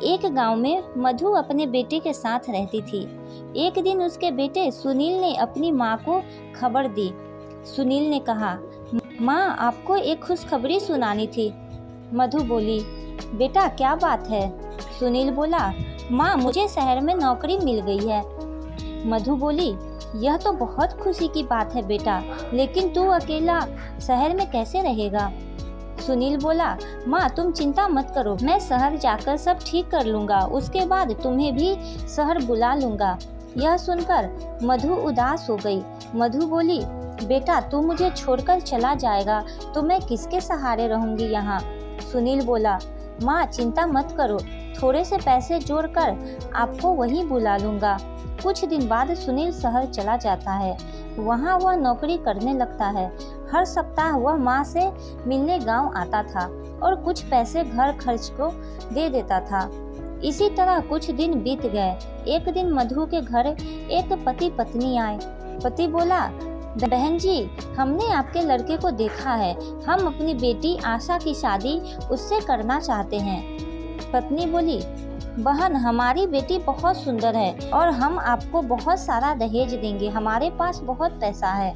एक गांव में मधु अपने बेटे के साथ रहती थी। एक दिन उसके बेटे सुनील ने अपनी माँ को खबर दी। सुनील ने कहा, माँ, आपको एक खुशखबरी सुनानी थी। मधु बोली, बेटा क्या बात है? सुनील बोला, माँ, मुझे शहर में नौकरी मिल गई है। मधु बोली, यह तो बहुत खुशी की बात है बेटा, लेकिन तू अकेला शहर में कैसे रहेगा? सुनील बोला, माँ, तुम चिंता मत करो, मैं शहर जाकर सब ठीक कर लूँगा, उसके बाद तुम्हें भी शहर बुला लूँगा। यह सुनकर मधु उदास हो गई। मधु बोली, बेटा तू मुझे छोड़कर चला जाएगा तो मैं किसके सहारे रहूँगी यहाँ? सुनील बोला, माँ चिंता मत करो, थोड़े से पैसे जोड़कर आपको वहीं बुला लूँगा। कुछ दिन बाद सुनील शहर चला जाता है। वहाँ वह नौकरी करने लगता है। हर सप्ताह वह माँ से मिलने गांव आता था और कुछ पैसे घर खर्च को दे देता था। इसी तरह कुछ दिन बीत गए। एक दिन मधु के घर एक पति पत्नी आए। पति बोला, बहन जी, हमने आपके लड़के को देखा है, हम अपनी बेटी आशा की शादी उससे करना चाहते हैं। पत्नी बोली, बहन, हमारी बेटी बहुत सुंदर है और हम आपको बहुत सारा दहेज देंगे, हमारे पास बहुत पैसा है।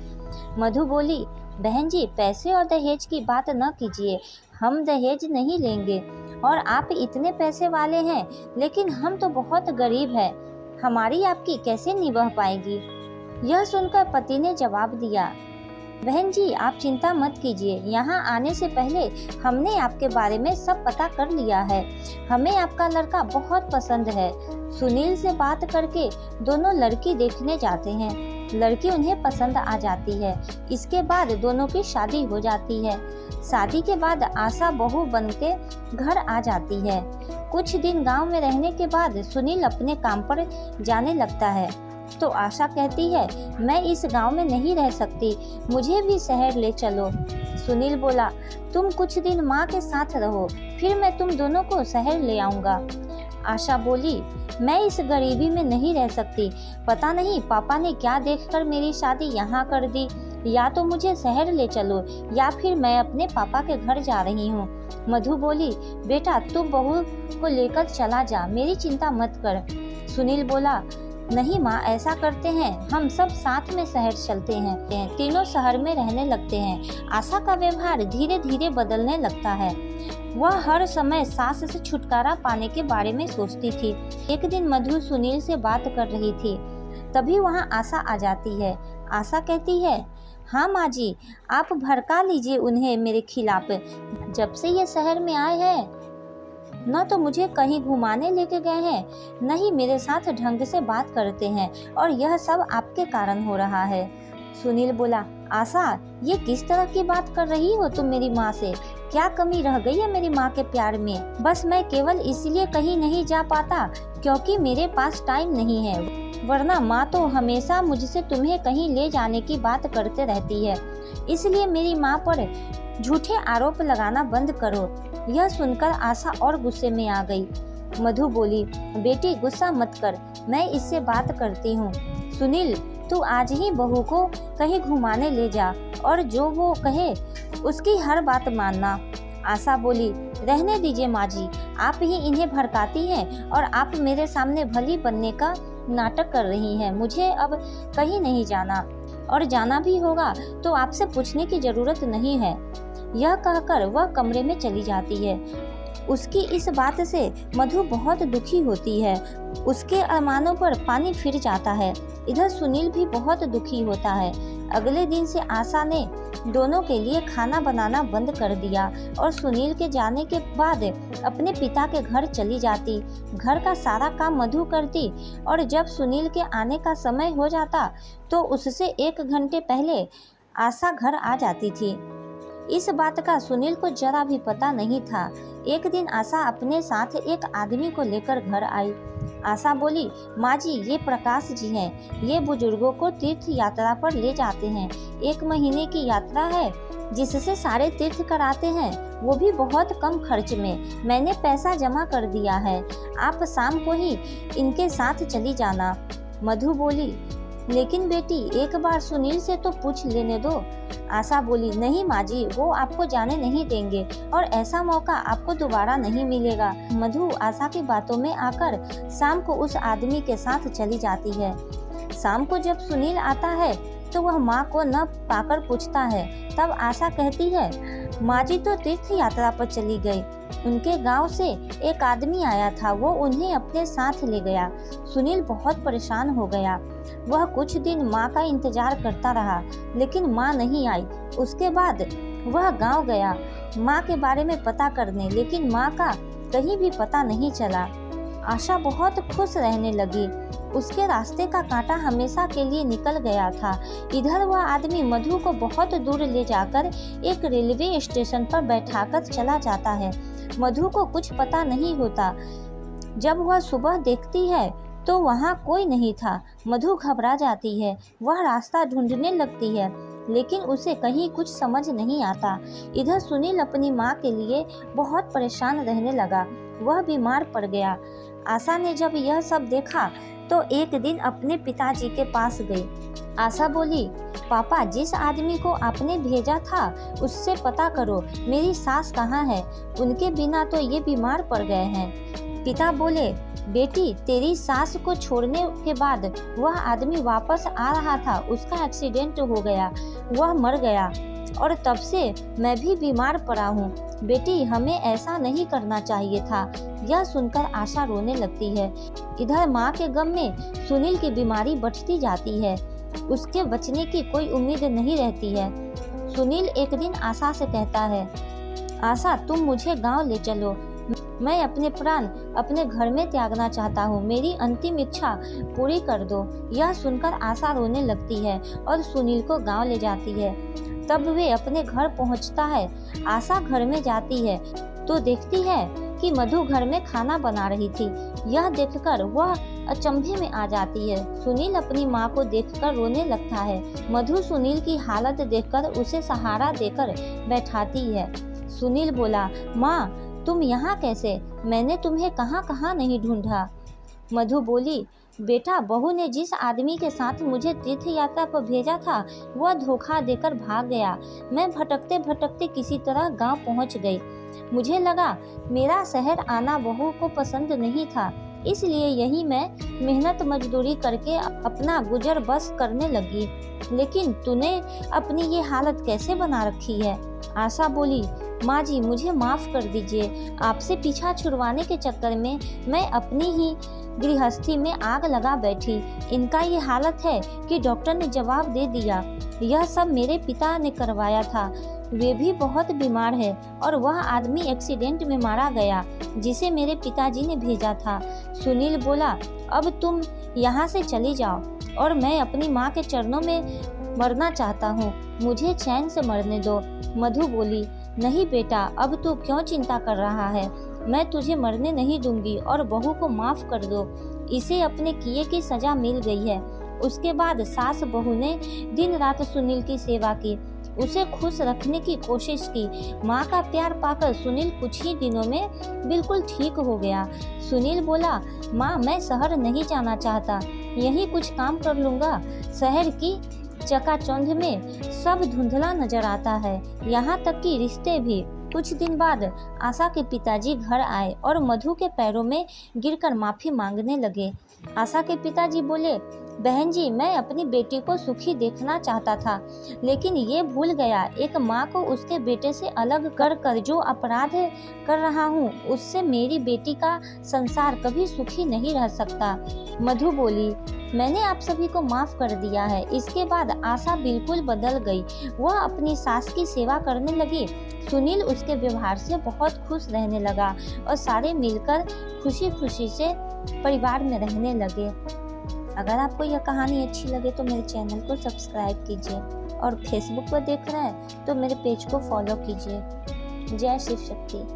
मधु बोली, बहन जी, पैसे और दहेज की बात न कीजिए, हम दहेज नहीं लेंगे और आप इतने पैसे वाले हैं, लेकिन हम तो बहुत गरीब हैं, हमारी आपकी कैसे निभा पाएगी? यह सुनकर पति ने जवाब दिया, बहन जी, आप चिंता मत कीजिए, यहाँ आने से पहले हमने आपके बारे में सब पता कर लिया है, हमें आपका लड़का बहुत पसंद है। सुनील से बात करके दोनों लड़की देखने जाते हैं। लड़की उन्हें पसंद आ जाती है। इसके बाद दोनों की शादी हो जाती है। शादी के बाद आशा बहू बनके घर आ जाती है। कुछ दिन गांव में रहने के बाद सुनील अपने काम पर जाने लगता है तो आशा कहती है, मैं इस गांव में नहीं रह सकती, मुझे भी शहर ले चलो। सुनील बोला, तुम कुछ दिन माँ के साथ रहो, फिर मैं तुम दोनों को शहर ले आऊँगा। आशा बोली, मैं इस गरीबी में नहीं रह सकती, पता नहीं पापा ने क्या देखकर मेरी शादी यहाँ कर दी, या तो मुझे शहर ले चलो या फिर मैं अपने पापा के घर जा रही हूँ। मधु बोली, बेटा तू बहू को लेकर चला जा, मेरी चिंता मत कर। सुनील बोला, नहीं माँ, ऐसा करते हैं, हम सब साथ में शहर चलते हैं। तीनों शहर में रहने लगते हैं। आशा का व्यवहार धीरे धीरे बदलने लगता है। वह हर समय सास से छुटकारा पाने के बारे में सोचती थी। एक दिन मधु सुनील से बात कर रही थी, तभी वहाँ आशा आ जाती है। आशा कहती है, हाँ माँ जी, आप भड़का लीजिए उन्हें मेरे खिलाफ। जब से ये शहर में आए हैं न तो मुझे कहीं घुमाने लेके गए हैं, न ही मेरे साथ ढंग से बात करते हैं, और यह सब आपके कारण हो रहा है। सुनील बोला, आशा, ये किस तरह की बात कर रही हो तुम मेरी माँ से? क्या कमी रह गई है मेरी माँ के प्यार में? बस मैं केवल इसलिए कहीं नहीं जा पाता क्योंकि मेरे पास टाइम नहीं है, वरना माँ तो हमेशा मुझसे तुम्हें कहीं ले जाने की बात करते रहती है। इसलिए मेरी माँ पर झूठे आरोप लगाना बंद करो। यह सुनकर आशा और गुस्से में आ गई। मधु बोली, बेटी गुस्सा मत कर, मैं इससे बात करती हूँ। सुनील, तू आज ही बहू को कहीं घुमाने ले जा और जो वो कहे उसकी हर बात मानना। आशा बोली, रहने दीजिए माँ जी, आप ही इन्हें भड़काती हैं और आप मेरे सामने भली बनने का नाटक कर रही हैं। मुझे अब कहीं नहीं जाना, और जाना भी होगा तो आपसे पूछने की जरूरत नहीं है। यह कहकर वह कमरे में चली जाती है। उसकी इस बात से मधु बहुत दुखी होती है। उसके अरमानों पर पानी फिर जाता है। इधर सुनील भी बहुत दुखी होता है। अगले दिन से आशा ने दोनों के लिए खाना बनाना बंद कर दिया और सुनील के जाने के बाद अपने पिता के घर चली जाती। घर का सारा काम मधु करती और जब सुनील के आने का समय हो जाता तो उससे 1 घंटे पहले आशा घर आ जाती थी। इस बात का सुनील को जरा भी पता नहीं था। एक दिन आशा अपने साथ एक आदमी को लेकर घर आई। आशा बोली, माँ जी, ये प्रकाश जी हैं, ये बुजुर्गों को तीर्थ यात्रा पर ले जाते हैं। 1 महीने की यात्रा है जिससे सारे तीर्थ कराते हैं, वो भी बहुत कम खर्च में। मैंने पैसा जमा कर दिया है, आप शाम को ही इनके साथ चली जाना। मधु बोली, लेकिन बेटी एक बार सुनील से तो पूछ लेने दो। आशा बोली, नहीं माँ जी, वो आपको जाने नहीं देंगे और ऐसा मौका आपको दोबारा नहीं मिलेगा। मधु आशा की बातों में आकर शाम को उस आदमी के साथ चली जाती है। शाम को जब सुनील आता है तो वह माँ को न पाकर पूछता है। तब आशा कहती है, माँ जी तो तीर्थ यात्रा पर चली गई। उनके गांव से एक आदमी आया था, वो उन्हें अपने साथ ले गया। सुनील बहुत परेशान हो गया। वह कुछ दिन माँ का इंतजार करता रहा, लेकिन माँ नहीं आई। उसके बाद वह गांव गया माँ के बारे में पता करने, लेकिन माँ का कहीं भी पता नहीं चला। आशा बहुत खुश रहने लगी। उसके रास्ते का कांटा हमेशा के लिए निकल गया था। इधर वह आदमी मधु को बहुत दूर ले जाकर एक रेलवे स्टेशन पर बैठाकर चला जाता है। मधु को कुछ पता नहीं होता। जब वह सुबह देखती है तो वहाँ कोई नहीं था। मधु घबरा जाती है। वह रास्ता ढूंढने लगती है, लेकिन उसे कहीं कुछ समझ नहीं आता। इधर सुनील अपनी माँ के लिए बहुत परेशान रहने लगा। वह बीमार पड़ गया। आशा ने जब यह सब देखा तो एक दिन अपने पिताजी के पास गई। आशा बोली, पापा, जिस आदमी को आपने भेजा था उससे पता करो मेरी सास कहाँ है। उनके बिना तो ये बीमार पड़ गए हैं। पिता बोले, बेटी, तेरी सास को छोड़ने के बाद वह आदमी वापस आ रहा था, उसका एक्सीडेंट हो गया, वह मर गया और तब से मैं भी बीमार पड़ा हूँ। बेटी, हमें ऐसा नहीं करना चाहिए था। यह सुनकर आशा रोने लगती है। इधर माँ के गम में सुनील की बीमारी बढ़ती जाती है। उसके बचने की कोई उम्मीद नहीं रहती है। सुनील एक दिन आशा से कहता है, आशा, तुम मुझे गांव ले चलो। मैं अपने प्राण अपने घर में त्यागना चाहता हूँ। मेरी अंतिम इच्छा पूरी कर दो। यह सुनकर आशा रोने लगती है और सुनील को गांव ले जाती है। तब वे अपने घर पहुँचता है। आशा घर में जाती है तो देखती है कि मधु घर में खाना बना रही थी। यह देखकर वह अचंभे में आ जाती है। सुनील अपनी माँ को देखकर रोने लगता है। मधु सुनील की हालत देखकर उसे सहारा देकर बैठाती है। सुनील बोला, माँ, तुम यहाँ कैसे? मैंने तुम्हें कहाँ कहाँ नहीं ढूंढा। मधु बोली, बेटा, बहू ने जिस आदमी के साथ मुझे तीर्थ यात्रा पर भेजा था वह धोखा देकर भाग गया। मैं भटकते भटकते किसी तरह गांव पहुंच गई। मुझे लगा मेरा शहर आना बहू को पसंद नहीं था, इसलिए यही मैं मेहनत मजदूरी करके अपना गुजर बस करने लगी। लेकिन तूने अपनी ये हालत कैसे बना रखी है? आशा बोली, माँ जी, मुझे माफ़ कर दीजिए। आपसे पीछा छुड़वाने के चक्कर में मैं अपनी ही गृहस्थी में आग लगा बैठी। इनका ये हालत है कि डॉक्टर ने जवाब दे दिया। यह सब मेरे पिता ने करवाया था। वे भी बहुत बीमार है और वह आदमी एक्सीडेंट में मारा गया जिसे मेरे पिताजी ने भेजा था। सुनील बोला, अब तुम यहाँ से चली जाओ और मैं अपनी माँ के चरणों में मरना चाहता हूँ। मुझे चैन से मरने दो। मधु बोली, नहीं बेटा, अब तू क्यों चिंता कर रहा है? मैं तुझे मरने नहीं दूंगी और बहू को माफ़ कर दो। इसे अपने किए की सजा मिल गई है। उसके बाद सास बहू ने दिन रात सुनील की सेवा की, उसे खुश रखने की कोशिश की। माँ का प्यार पाकर सुनील कुछ ही दिनों में बिल्कुल ठीक हो गया। सुनील बोला, माँ, मैं शहर नहीं जाना चाहता, यहीं कुछ काम कर लूँगा। शहर की चकाचौंध में सब धुंधला नजर आता है, यहाँ तक कि रिश्ते भी। कुछ दिन बाद आशा के पिताजी घर आए और मधु के पैरों में गिरकर माफ़ी मांगने लगे। आशा के पिताजी बोले, बहन जी, मैं अपनी बेटी को सुखी देखना चाहता था, लेकिन ये भूल गया एक माँ को उसके बेटे से अलग कर जो अपराध कर रहा हूँ, उससे मेरी बेटी का संसार कभी सुखी नहीं रह सकता। मधु बोली, मैंने आप सभी को माफ़ कर दिया है। इसके बाद आशा बिल्कुल बदल गई। वह अपनी सास की सेवा करने लगी। सुनील उसके व्यवहार से बहुत खुश रहने लगा और सारे मिलकर खुशी खुशी से परिवार में रहने लगे। अगर आपको यह कहानी अच्छी लगे तो मेरे चैनल को सब्सक्राइब कीजिए और फेसबुक पर देख रहे हैं तो मेरे पेज को फॉलो कीजिए। जय शिव शक्ति।